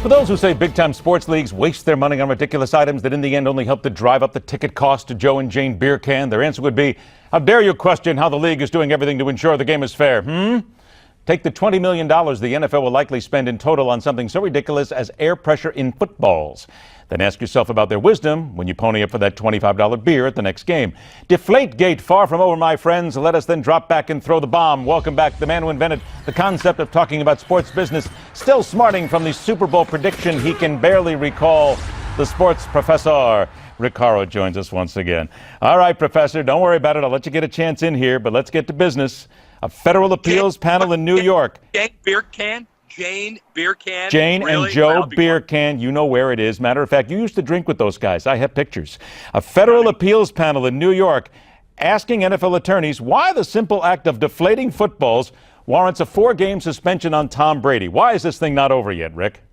For those who say big-time sports leagues waste their money on ridiculous items that in the end only help to drive up the ticket cost to Joe and Jane beer can, their answer would be, how dare you question how the league is doing everything to ensure the game is fair, Take the $20 million the NFL will likely spend in total on something so ridiculous as air pressure in footballs. Then ask yourself about their wisdom when you pony up for that $25 beer at the next game. Deflategate far from over, my friends. Let us then drop back and throw the bomb. Welcome back, the man who invented the concept of talking about sports business, still smarting from the Super Bowl prediction he can barely recall. The sports professor, Rick Horrow, joins us once again. All right, Professor, don't worry about it. I'll let you get a chance in here, but let's get to business. A federal appeals panel in New York. Jane Beer Can? Jane Beer Can? Jane really? and Joe Beer Can. You know where it is. Matter of fact, you used to drink with those guys. I have pictures. A federal appeals panel in New York asking NFL attorneys why the simple act of deflating footballs warrants a 4-game suspension on Tom Brady. Why is this thing not over yet, Rick?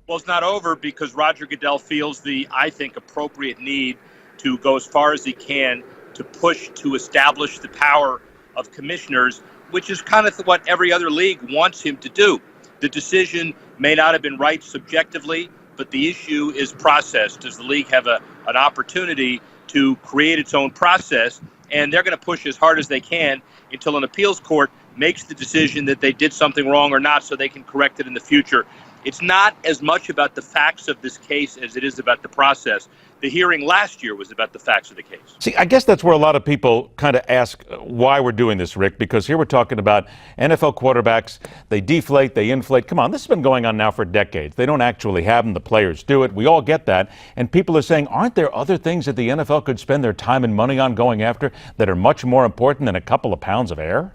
Well, it's not over because Roger Goodell feels the, I think, appropriate need to go as far as he can to push to establish the power of commissioners, which is kind of what every other league wants him to do. The decision may not have been right subjectively, but the issue is process. Does the league have an opportunity to create its own process? And they're going to push as hard as they can until an appeals court makes the decision that they did something wrong or not so they can correct it in the future. It's not as much about the facts of this case as it is about the process. The hearing last year was about the facts of the case. See, I guess that's where a lot of people kind of ask why we're doing this, Rick, because here we're talking about NFL quarterbacks. They deflate, they inflate. Come on, this has been going on now for decades. They don't actually have them. The players do it. We all get that. And people are saying, aren't there other things that the NFL could spend their time and money on going after that are much more important than a couple of pounds of air?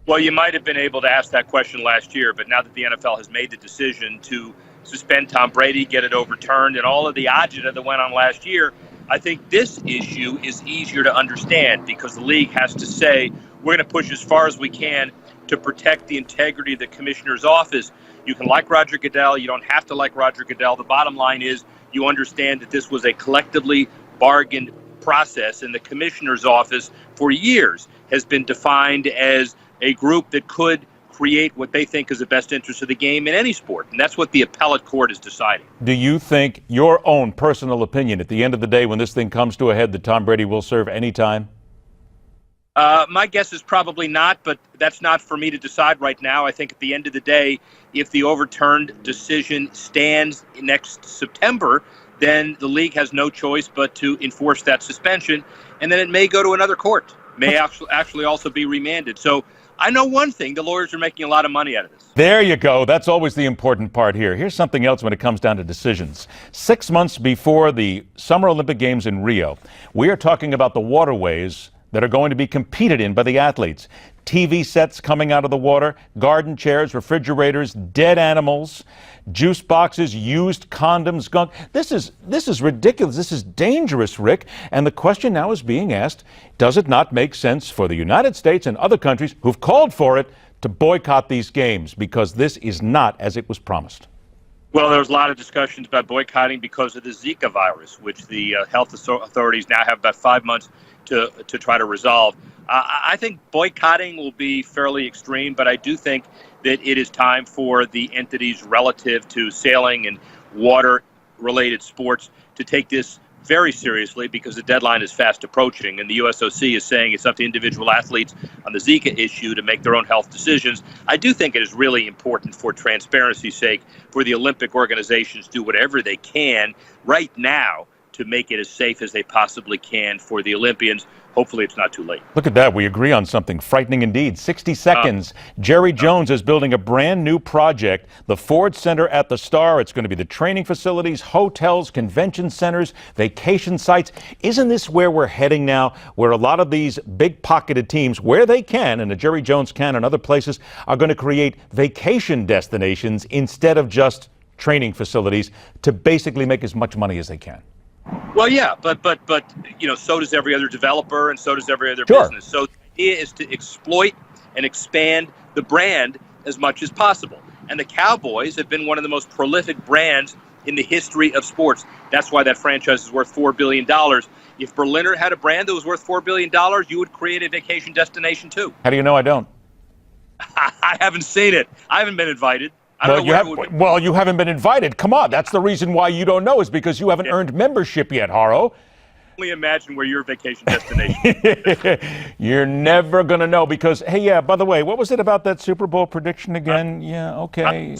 Well, you might have been able to ask that question last year, but now that the NFL has made the decision to suspend Tom Brady, get it overturned, and all of the agita that went on last year, I think this issue is easier to understand because the league has to say, we're going to push as far as we can to protect the integrity of the commissioner's office. You can like Roger Goodell. You don't have to like Roger Goodell. The bottom line is you understand that this was a collectively bargained process, and the commissioner's office for years has been defined as a group that could create what they think is the best interest of the game in any sport. And that's what the appellate court is deciding. Do you think, your own personal opinion, at the end of the day, when this thing comes to a head, that Tom Brady will serve any time? My guess is probably not, but that's not for me to decide right now. I think at the end of the day, if the overturned decision stands next September, then the league has no choice but to enforce that suspension, and then it may go to another court, may actually also be remanded. So I know one thing, the lawyers are making a lot of money out of this. There you go. That's always the important part here. Here's something else when it comes down to decisions. 6 months before the Summer Olympic Games in Rio, we are talking about the waterways that are going to be competed in by the athletes. TV sets coming out of the water, garden chairs, refrigerators, dead animals, juice boxes, used condoms, gunk. This is ridiculous. This is dangerous, Rick. And the question now is being asked, does it not make sense for the United States and other countries who've called for it to boycott these games? Because this is not as it was promised. Well, there was a lot of discussions about boycotting because of the Zika virus, which the health authorities now have about 5 months to try to resolve. I think boycotting will be fairly extreme, but I do think that it is time for the entities relative to sailing and water-related sports to take this very seriously because the deadline is fast approaching, and the USOC is saying it's up to individual athletes on the Zika issue to make their own health decisions. I do think it is really important for transparency's sake for the Olympic organizations to do whatever they can right now to make it as safe as they possibly can for the Olympians. Hopefully it's not too late. Look at that. We agree on something frightening indeed. 60 seconds. Jerry Jones is building a brand new project, the Ford Center at the Star. It's going to be the training facilities, hotels, convention centers, vacation sites. Isn't this where we're heading now, where a lot of these big-pocketed teams, where they can, and the Jerry Jones can and other places, are going to create vacation destinations instead of just training facilities to basically make as much money as they can? Well, yeah, but you know, so does every other developer, and so does every other Sure. business. So the idea is to exploit and expand the brand as much as possible. And the Cowboys have been one of the most prolific brands in the history of sports. That's why that franchise is worth $4 billion. If Berliner had a brand that was worth $4 billion, you would create a vacation destination too. How do you know I don't? I haven't seen it. I haven't been invited. I don't know where it would be. Well, you haven't been invited. Come on. That's the reason why you don't know, is because you haven't earned membership yet, Horrow. Only imagine where your vacation destination is. You're never going to know because, hey, yeah, by the way, what was it about that Super Bowl prediction again? Yeah, okay.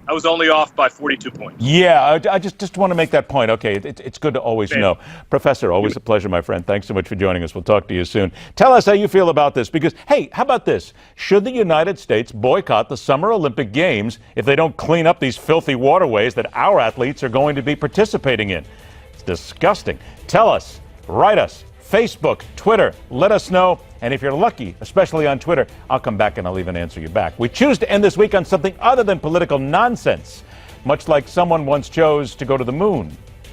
I was only off by 42 points. Yeah, I just want to make that point. Okay, it's good to always know. Professor, always a pleasure, my friend. Thanks so much for joining us. We'll talk to you soon. Tell us how you feel about this because, hey, how about this? Should the United States boycott the Summer Olympic Games if they don't clean up these filthy waterways that our athletes are going to be participating in? It's disgusting. Tell us, write us, Facebook, Twitter, let us know. And if you're lucky, especially on Twitter, I'll come back and I'll even answer you back. We choose to end this week on something other than political nonsense, much like someone once chose to go to the moon.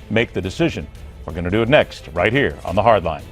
Make the decision. We're going to do it next, right here on The Hard Line.